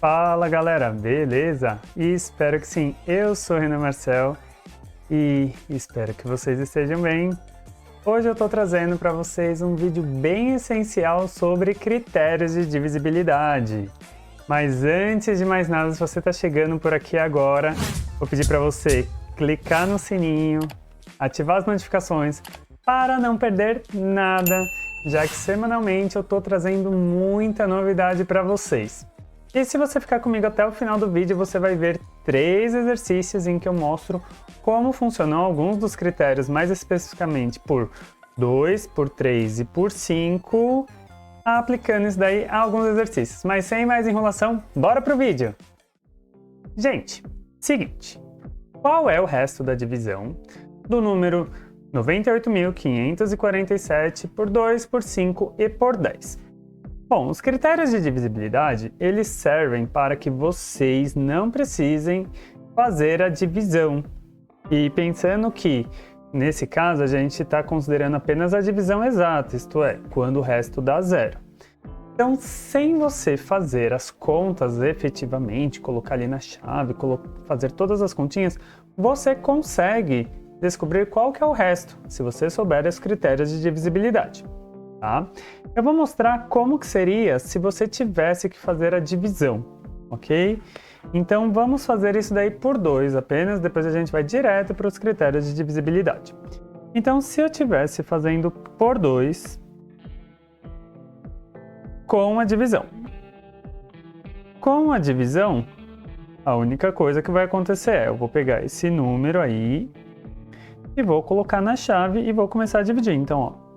Fala galera, beleza? Espero que sim. Eu sou o Renan Marcel e espero que vocês estejam bem. Hoje eu estou trazendo para vocês um vídeo bem essencial sobre critérios de divisibilidade. Mas antes de mais nada, se você está chegando por aqui agora, vou pedir para você clicar no sininho, ativar as notificações para não perder nada, já que semanalmente eu estou trazendo muita novidade para vocês. E se você ficar comigo até o final do vídeo, você vai ver 3 exercícios em que eu mostro como funcionam alguns dos critérios, mais especificamente por 2, por 3 e por 5, aplicando isso daí a alguns exercícios. Mas sem mais enrolação, bora pro vídeo! Gente, seguinte, qual é o resto da divisão do número 98.547 por 2, por 5 e por 10? Bom, os critérios de divisibilidade, eles servem para que vocês não precisem fazer a divisão. E pensando que, nesse caso, a gente está considerando apenas a divisão exata, isto é, quando o resto dá zero. Então, sem você fazer as contas efetivamente, colocar ali na chave, fazer todas as continhas, você consegue descobrir qual que é o resto, se você souber os critérios de divisibilidade. Tá? Eu vou mostrar como que seria se você tivesse que fazer a divisão, ok? Então vamos fazer isso daí por 2 apenas, depois a gente vai direto para os critérios de divisibilidade. Então se eu estivesse fazendo por 2 com a divisão. Com a divisão, a única coisa que vai acontecer é eu vou pegar esse número aí e vou colocar na chave e vou começar a dividir. Então, ó,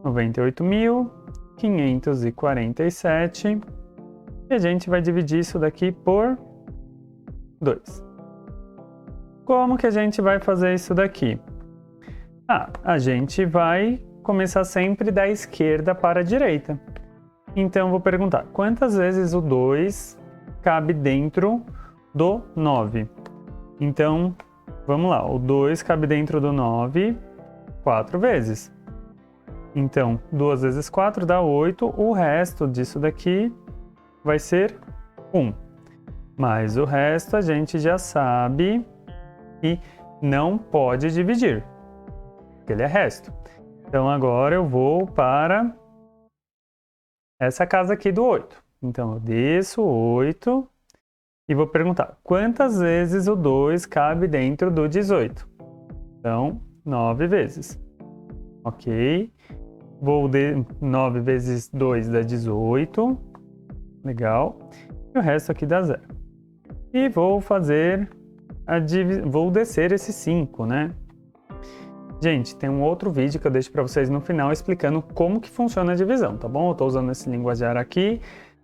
98.547 e a gente vai dividir isso daqui por 2. Como que a gente vai fazer isso daqui? A gente vai começar sempre da esquerda para a direita. Então, vou perguntar, quantas vezes o 2 cabe dentro do 9? Então, vamos lá, o 2 cabe dentro do 9 4 vezes. Então, 2 vezes 4 dá 8, o resto disso daqui vai ser 1. Mas o resto a gente já sabe que não pode dividir, porque ele é resto. Então, agora eu vou para essa casa aqui do 8. Então, eu desço 8 e vou perguntar, quantas vezes o 2 cabe dentro do 18? Então, 9 vezes. Ok. 9 vezes 2 dá 18. Legal. E o resto aqui dá 0. E vou fazer vou descer esse 5, né? Gente, tem um outro vídeo que eu deixo para vocês no final explicando como que funciona a divisão, tá bom? Eu tô usando esse linguajar aqui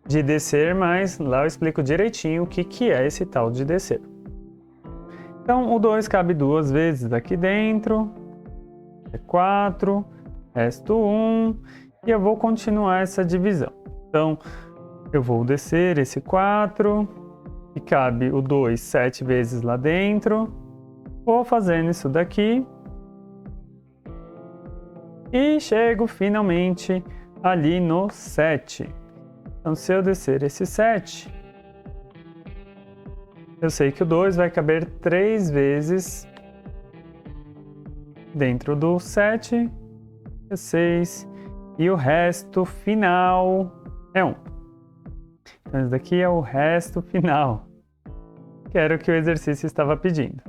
de descer, mas lá eu explico direitinho o que é esse tal de descer. Então, o 2 cabe 2 vezes aqui dentro. É 4. Resto 1, e eu vou continuar essa divisão. Então, eu vou descer esse 4, e cabe o 2 7 vezes lá dentro. Vou fazendo isso daqui. E chego finalmente ali no 7. Então, se eu descer esse 7, eu sei que o 2 vai caber 3 vezes dentro do 7. 6, e o resto final é 1. Então, esse daqui é o resto final, que era o que o exercício estava pedindo.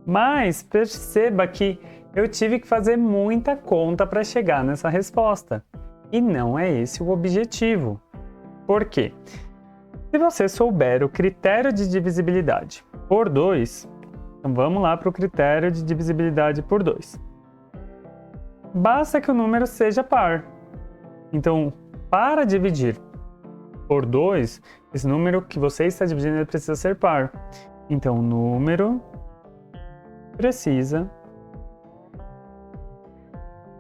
Mas perceba que eu tive que fazer muita conta para chegar nessa resposta. E não é esse o objetivo. Por quê? Se você souber o critério de divisibilidade por 2, então vamos lá para o critério de divisibilidade por 2. Basta que o número seja par. Então, para dividir por 2, esse número que você está dividindo precisa ser par. Então, o número precisa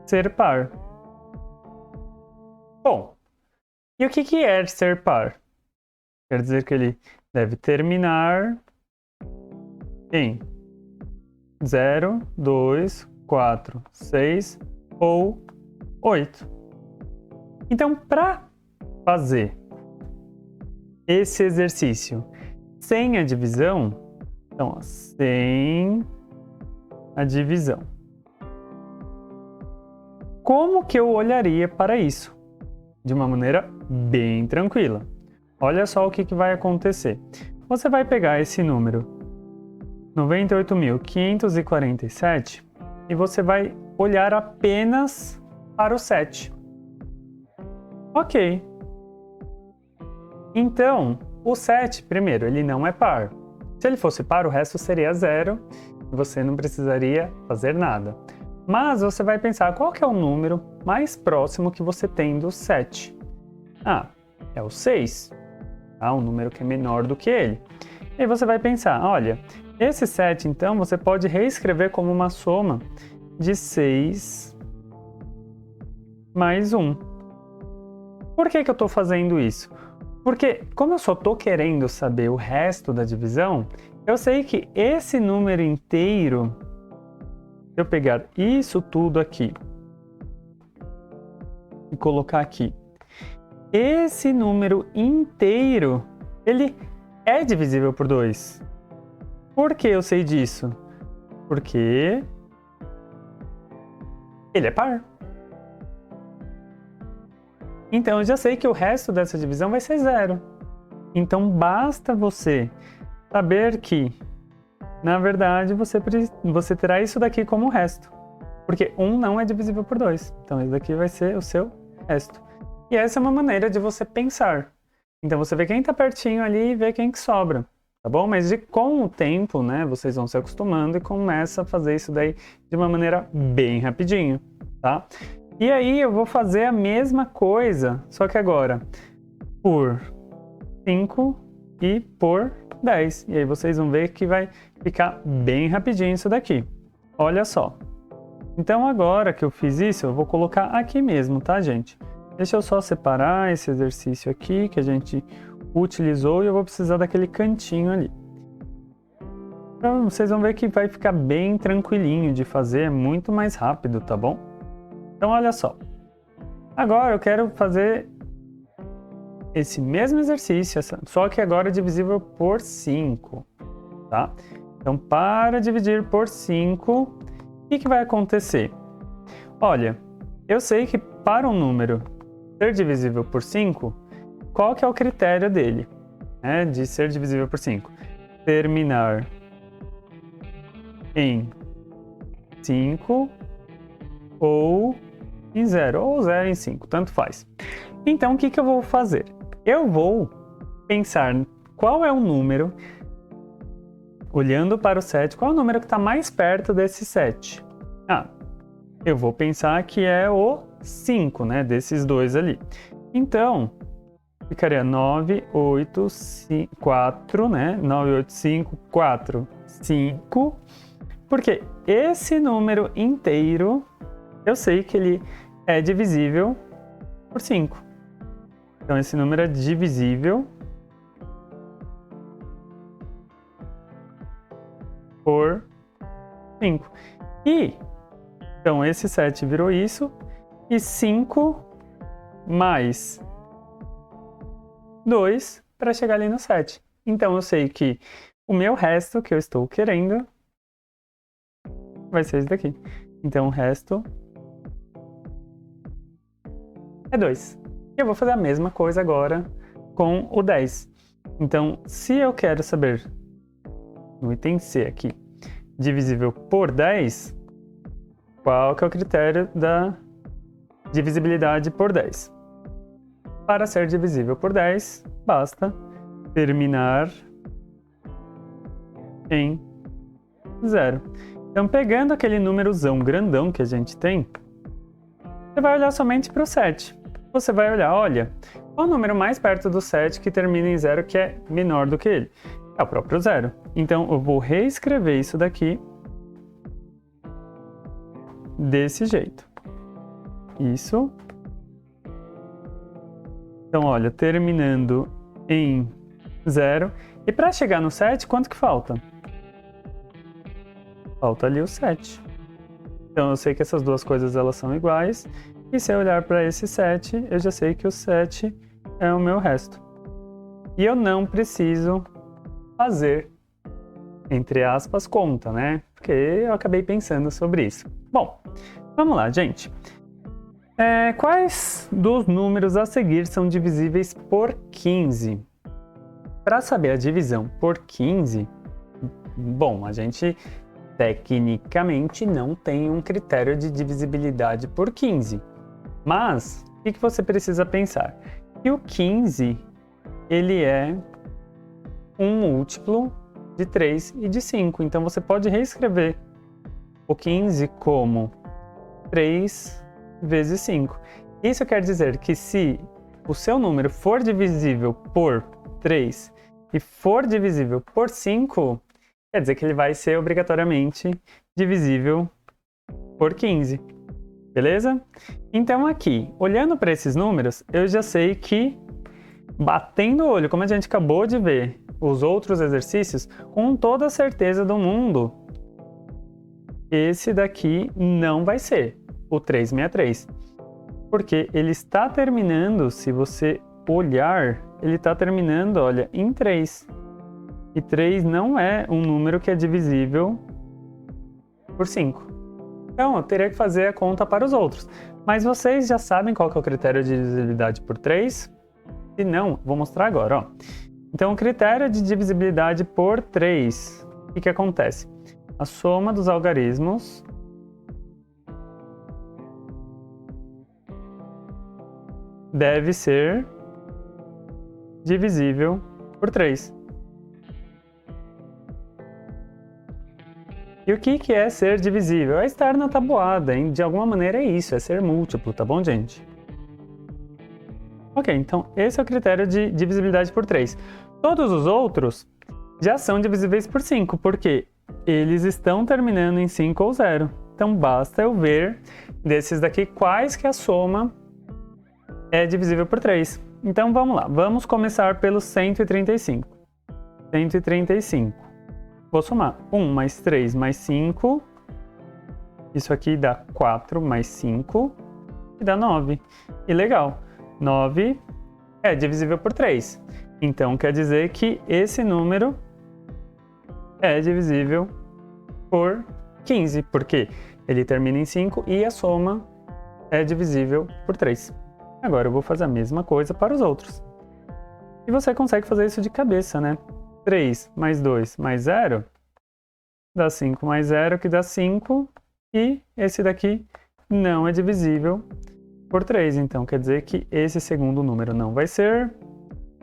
ser par. Bom, e o que é ser par? Quer dizer que ele deve terminar em 0, 2, 4, 6 ou 8. Então, para fazer esse exercício sem a divisão, então, ó, sem a divisão, como que eu olharia para isso? De uma maneira bem tranquila. Olha só o que vai acontecer. Você vai pegar esse número 98.547 e você vai olhar apenas para o 7. Ok. Então, o 7, primeiro, ele não é par. Se ele fosse par, o resto seria 0 e você não precisaria fazer nada. Mas você vai pensar, qual que é o número mais próximo que você tem do 7? Ah, é o 6. Um número que é menor do que ele. E aí você vai pensar, olha, esse 7, então, você pode reescrever como uma soma de 6 mais 1. Por que eu estou fazendo isso? Porque, como eu só estou querendo saber o resto da divisão, eu sei que esse número inteiro, se eu pegar isso tudo aqui e colocar aqui, esse número inteiro, ele é divisível por 2. Por que eu sei disso? Porque ele é par. Então eu já sei que o resto dessa divisão vai ser 0. Então basta você saber que, na verdade, você terá isso daqui como resto. Porque 1 não é divisível por 2. Então esse daqui vai ser o seu resto. E essa é uma maneira de você pensar. Então você vê quem está pertinho ali e vê quem que sobra. Tá bom? Mas com o tempo, né, vocês vão se acostumando e começa a fazer isso daí de uma maneira bem rapidinho, tá? E aí eu vou fazer a mesma coisa, só que agora por 5 e por 10. E aí vocês vão ver que vai ficar bem rapidinho isso daqui. Olha só. Então agora que eu fiz isso, eu vou colocar aqui mesmo, tá, gente? Deixa eu só separar esse exercício aqui que a gente utilizou e eu vou precisar daquele cantinho ali. Então vocês vão ver que vai ficar bem tranquilinho de fazer, é muito mais rápido, tá bom? Então olha só. Agora eu quero fazer esse mesmo exercício, só que agora é divisível por 5, tá? Então para dividir por 5, o que vai acontecer? Olha, eu sei que para um número ser divisível por 5, qual que é o critério dele, né, de ser divisível por 5? Terminar em 5 ou em 0, ou 0 em 5, tanto faz. Então, o que eu vou fazer? Eu vou pensar qual é o número, olhando para o 7, qual é o número que está mais perto desse 7? Eu vou pensar que é o 5, né, desses dois ali. Então, ficaria 9, 8, 4, né? 9, 8, 5, 4, 5. Porque esse número inteiro, eu sei que ele é divisível por 5. Então, esse número é divisível por 5. Então, esse 7 virou isso. E 5 mais 2 para chegar ali no 7. Então, eu sei que o meu resto que eu estou querendo vai ser esse daqui. Então, o resto é 2. E eu vou fazer a mesma coisa agora com o 10. Então, se eu quero saber, no item C aqui, divisível por 10, qual que é o critério da divisibilidade por 10? Para ser divisível por 10, basta terminar em 0. Então, pegando aquele númerozão grandão que a gente tem, você vai olhar somente para o 7. Você vai olhar, olha, qual o número mais perto do 7 que termina em 0 que é menor do que ele? É o próprio 0. Então, eu vou reescrever isso daqui desse jeito. Isso. Então, olha, terminando em 0. E para chegar no 7, quanto que falta? Falta ali o 7. Então, eu sei que essas duas coisas elas são iguais. E se eu olhar para esse 7, eu já sei que o 7 é o meu resto. E eu não preciso fazer, entre aspas, conta, né? Porque eu acabei pensando sobre isso. Bom, vamos lá, gente. Quais dos números a seguir são divisíveis por 15? Para saber a divisão por 15, bom, a gente tecnicamente não tem um critério de divisibilidade por 15. Mas, o que você precisa pensar? Que o 15, ele é um múltiplo de 3 e de 5. Então, você pode reescrever o 15 como 3 vezes 5. Isso quer dizer que se o seu número for divisível por 3 e for divisível por 5, quer dizer que ele vai ser obrigatoriamente divisível por 15. Beleza? Então aqui, olhando para esses números, eu já sei que, batendo o olho, como a gente acabou de ver os outros exercícios, com toda a certeza do mundo, esse daqui não vai ser o 363. Porque ele está terminando, se você olhar, ele está terminando, olha, em 3. E 3 não é um número que é divisível por 5. Então, eu teria que fazer a conta para os outros. Mas vocês já sabem qual que é o critério de divisibilidade por 3? Se não, vou mostrar agora. Ó. Então, o critério de divisibilidade por 3, o que acontece? A soma dos algarismos deve ser divisível por 3. E o que é ser divisível? É estar na tabuada, hein? De alguma maneira é isso, é ser múltiplo, tá bom, gente? Ok, então esse é o critério de divisibilidade por 3. Todos os outros já são divisíveis por 5, porque eles estão terminando em 5 ou 0. Então basta eu ver desses daqui quais que a soma é divisível por 3. Então vamos lá, vamos começar pelo 135. 135. Vou somar 1 mais 3 mais 5. Isso aqui dá 4 mais 5 e dá 9. E legal, 9 é divisível por 3. Então quer dizer que esse número é divisível por 15, porque ele termina em 5 e a soma é divisível por 3. Agora eu vou fazer a mesma coisa para os outros. E você consegue fazer isso de cabeça, né? 3 mais 2 mais 0 dá 5 mais 0, que dá 5. E esse daqui não é divisível por 3. Então quer dizer que esse segundo número não vai ser.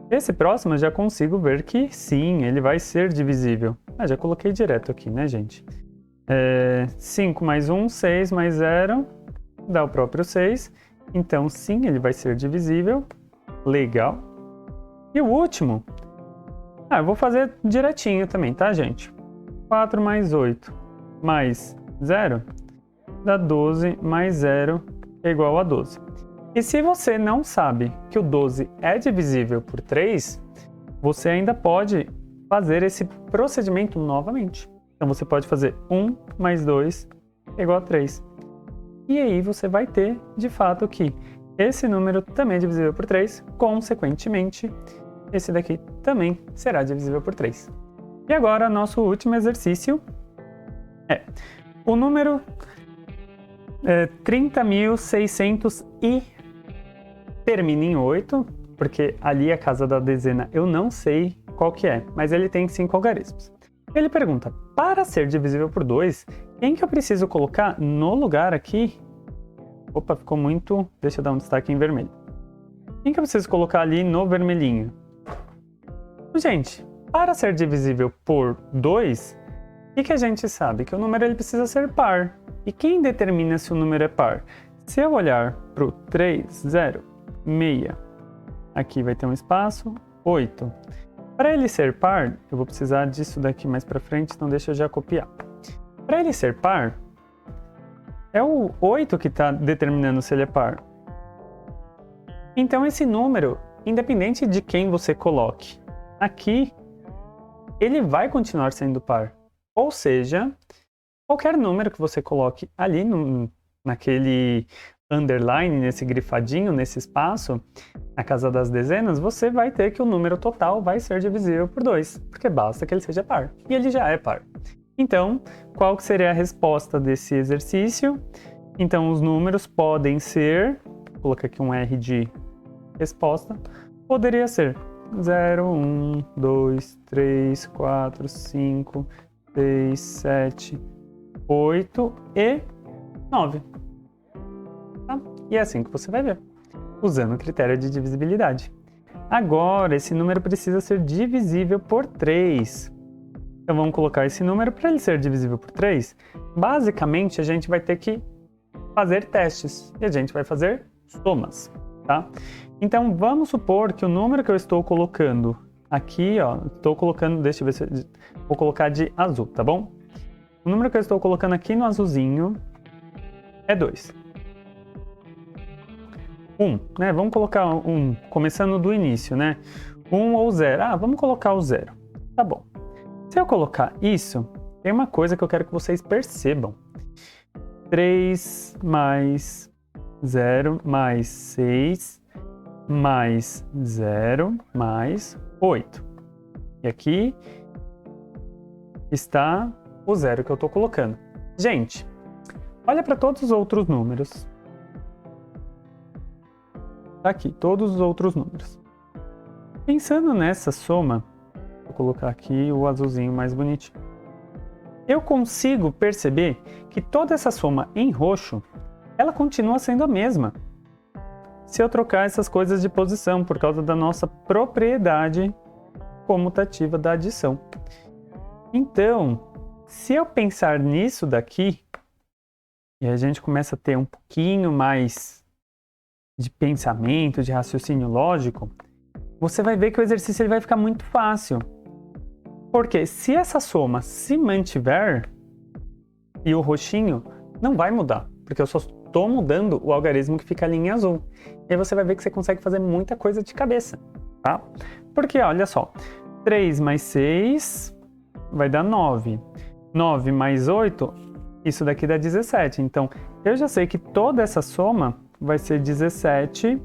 Esse próximo eu já consigo ver que sim, ele vai ser divisível. Já coloquei direto aqui, né, gente? 5 mais 1, 6 mais 0, dá o próprio 6. Então, sim, ele vai ser divisível. Legal. E o último? Eu vou fazer direitinho também, tá, gente? 4 mais 8 mais 0 dá 12 mais 0 é igual a 12. E se você não sabe que o 12 é divisível por 3, você ainda pode fazer esse procedimento novamente. Então, você pode fazer 1 mais 2 é igual a 3. E aí você vai ter, de fato, que esse número também é divisível por 3, consequentemente, esse daqui também será divisível por 3. E agora, nosso último exercício é o número 30.600 e termina em 8, porque ali a casa da dezena eu não sei qual que é, mas ele tem 5 algarismos. Ele pergunta, para ser divisível por 2, quem que eu preciso colocar no lugar aqui? Opa, ficou muito... Deixa eu dar um destaque em vermelho. Quem que eu preciso colocar ali no vermelhinho? Gente, para ser divisível por 2, o que a gente sabe? Que o número ele precisa ser par. E quem determina se o número é par? Se eu olhar para o 3, 0, 6, aqui vai ter um espaço, 8. Para ele ser par, eu vou precisar disso daqui mais para frente, então deixa eu já copiar. Para ele ser par, é o 8 que está determinando se ele é par. Então esse número, independente de quem você coloque aqui, ele vai continuar sendo par. Ou seja, qualquer número que você coloque ali underline, nesse grifadinho, nesse espaço, na casa das dezenas, você vai ter que o número total vai ser divisível por 2, porque basta que ele seja par. E ele já é par. Então, qual que seria a resposta desse exercício? Então, os números podem ser, vou colocar aqui um R de resposta, poderia ser 0, 1, 2, 3, 4, 5, 6, 7, 8 e 9. Tá? E é assim que você vai ver, usando o critério de divisibilidade. Agora, esse número precisa ser divisível por 3. Então, vamos colocar esse número para ele ser divisível por 3. Basicamente, a gente vai ter que fazer testes e a gente vai fazer somas, tá? Então, vamos supor que o número que eu estou colocando aqui, ó, estou colocando, deixa eu ver se vou colocar de azul, tá bom? O número que eu estou colocando aqui no azulzinho é 2. 1, né? Vamos colocar 1, começando do início, né? 1 ou 0. Ah, vamos colocar o 0. Tá bom. Se eu colocar isso, tem uma coisa que eu quero que vocês percebam. 3 mais 0 mais 6 mais 0 mais 8. E aqui está o 0 que eu estou colocando. Gente, olha para todos os outros números. Tá aqui, todos os outros números. Pensando nessa soma, vou colocar aqui o azulzinho mais bonitinho. Eu consigo perceber que toda essa soma em roxo, ela continua sendo a mesma. Se eu trocar essas coisas de posição por causa da nossa propriedade comutativa da adição. Então, se eu pensar nisso daqui, e a gente começa a ter um pouquinho mais de pensamento, de raciocínio lógico, você vai ver que o exercício ele vai ficar muito fácil. Porque se essa soma se mantiver, e o roxinho não vai mudar, porque eu só estou mudando o algarismo que fica ali em azul. E aí você vai ver que você consegue fazer muita coisa de cabeça, tá? Porque, olha só, 3 mais 6 vai dar 9. 9 mais 8, isso daqui dá 17. Então, eu já sei que toda essa soma vai ser 17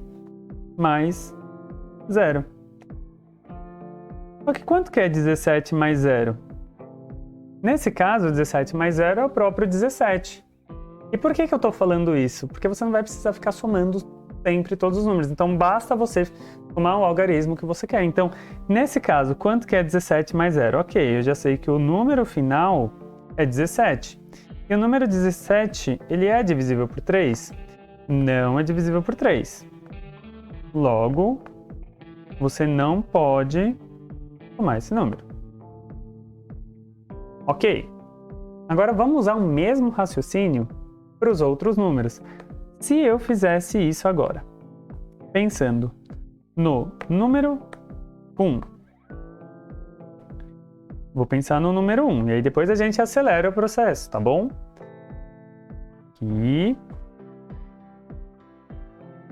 mais 0. Só que quanto que é 17 mais 0? Nesse caso, 17 mais 0 é o próprio 17. E por que eu estou falando isso? Porque você não vai precisar ficar somando sempre todos os números. Então, basta você somar o algarismo que você quer. Então, nesse caso, quanto que é 17 mais 0? Ok, eu já sei que o número final é 17. E o número 17, ele é divisível por 3? Não é divisível por 3. Logo, você não pode somar esse número. Ok. Agora vamos usar o mesmo raciocínio para os outros números. Se eu fizesse isso agora, pensando no número 1. Vou pensar no número 1, e aí depois a gente acelera o processo, tá bom? Aqui.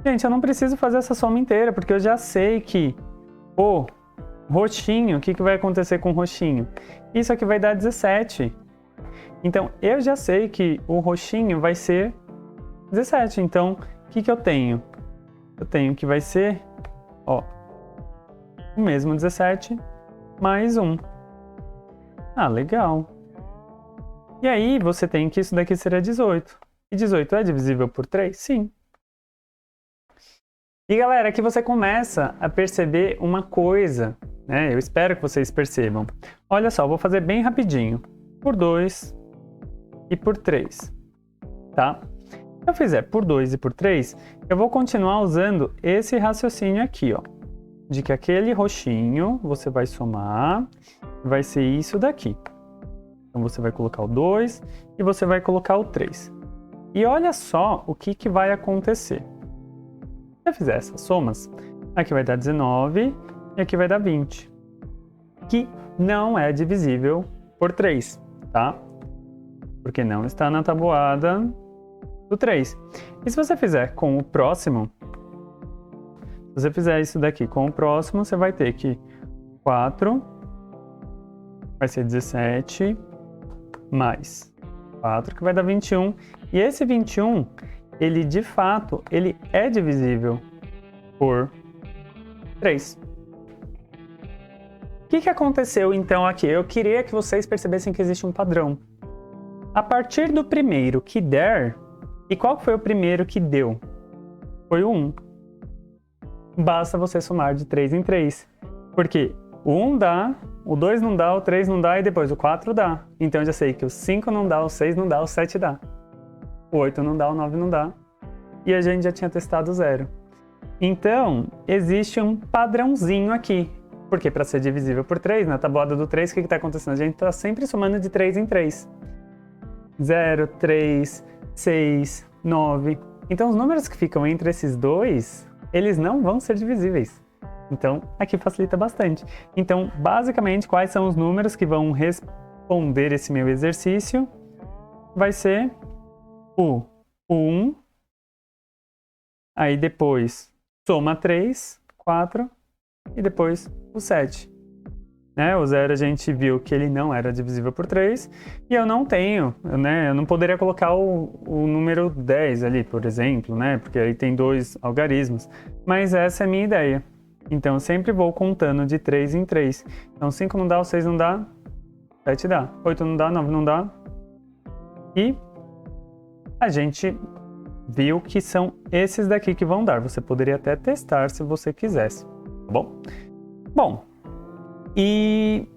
Gente, eu não preciso fazer essa soma inteira, porque eu já sei que o roxinho, o que vai acontecer com o roxinho? Isso aqui vai dar 17. Então, eu já sei que o roxinho vai ser 17. Então, o que eu tenho? Eu tenho que vai ser, ó, o mesmo 17 mais 1. Ah, legal. E aí, você tem que isso daqui será 18. E 18 é divisível por 3? Sim. E galera, aqui você começa a perceber uma coisa, né? Eu espero que vocês percebam. Olha só, eu vou fazer bem rapidinho. Por 2 e por 3, tá? Se eu fizer por 2 e por 3, eu vou continuar usando esse raciocínio aqui, ó. De que aquele roxinho você vai somar, vai ser isso daqui. Então você vai colocar o 2 e você vai colocar o 3. E olha só o que vai acontecer. Se eu fizer essas somas, aqui vai dar 19 e aqui vai dar 20. Que não é divisível por 3, tá? Porque não está na tabuada do 3. E se você fizer com o próximo, se você fizer isso daqui com o próximo, você vai ter que 4 vai ser 17 mais 4, que vai dar 21. E esse 21, ele de fato, ele é divisível por 3. O que aconteceu então aqui? Eu queria que vocês percebessem que existe um padrão. A partir do primeiro que der, e qual foi o primeiro que deu? Foi o 1. Basta você somar de 3 em 3. Porque o 1 dá, o 2 não dá, o 3 não dá e depois o 4 dá. Então eu já sei que o 5 não dá, o 6 não dá, o 7 dá. O 8 não dá, o 9 não dá. E a gente já tinha testado 0. Então, existe um padrãozinho aqui. Porque para ser divisível por 3, na tabuada do 3, o que está acontecendo? A gente está sempre somando de 3 em 3. 0, 3, 6, 9. Então, os números que ficam entre esses dois, eles não vão ser divisíveis. Então, aqui facilita bastante. Então, basicamente, quais são os números que vão responder esse meu exercício? Vai ser o 1, aí depois soma 3, 4 e depois o 7. Né? O 0 a gente viu que ele não era divisível por 3 e eu não tenho, né? Eu não poderia colocar o número 10 ali, por exemplo, né? Porque aí tem 2 algarismos, mas essa é a minha ideia. Então eu sempre vou contando de 3 em 3. Então 5 não dá, o 6 não dá, 7 dá, 8 não dá, 9 não dá. E a gente viu que são esses daqui que vão dar. Você poderia até testar se você quisesse, tá bom? Bom, e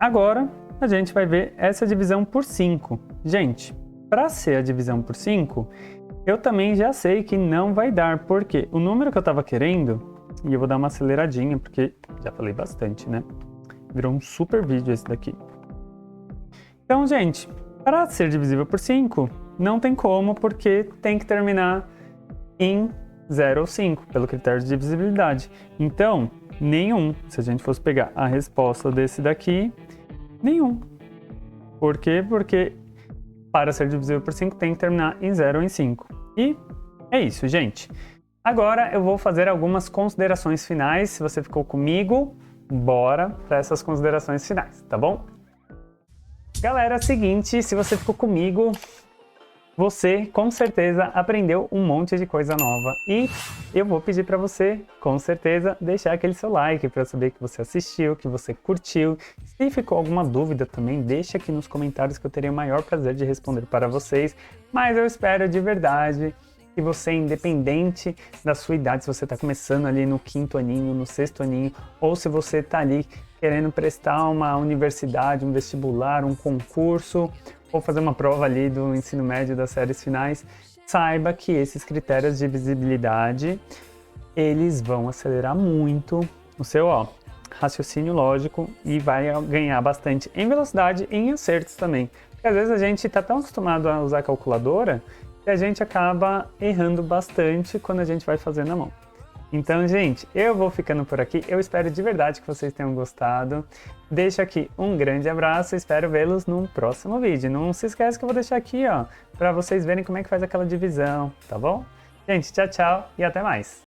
agora a gente vai ver essa divisão por 5. Gente, para ser a divisão por 5, eu também já sei que não vai dar, porque o número que eu estava querendo, e eu vou dar uma aceleradinha, porque já falei bastante, né? Virou um super vídeo esse daqui. Então, gente, para ser divisível por 5, não tem como, porque tem que terminar em 0 ou 5, pelo critério de divisibilidade. Então, nenhum. Se a gente fosse pegar a resposta desse daqui, nenhum. Por quê? Porque para ser divisível por 5 tem que terminar em 0 ou em 5. E é isso, gente. Agora eu vou fazer algumas considerações finais. Se você ficou comigo, bora para essas considerações finais, tá bom? Galera, é o seguinte, se você ficou comigo, você com certeza aprendeu um monte de coisa nova e eu vou pedir para você, com certeza, deixar aquele seu like para saber que você assistiu, que você curtiu. Se ficou alguma dúvida também, deixa aqui nos comentários que eu terei o maior prazer de responder para vocês. Mas eu espero de verdade que você, independente da sua idade, se você está começando ali no 5º aninho, no 6º aninho, ou se você está ali querendo prestar uma universidade, um vestibular, um concurso, ou fazer uma prova ali do ensino médio das séries finais, saiba que esses critérios de visibilidade, eles vão acelerar muito o seu raciocínio lógico e vai ganhar bastante em velocidade e em acertos também. Porque às vezes a gente está tão acostumado a usar a calculadora que a gente acaba errando bastante quando a gente vai fazer na mão. Então, gente, eu vou ficando por aqui. Eu espero de verdade que vocês tenham gostado. Deixo aqui um grande abraço. Espero vê-los num próximo vídeo. Não se esquece que eu vou deixar aqui, ó, para vocês verem como é que faz aquela divisão, tá bom? Gente, tchau, tchau e até mais.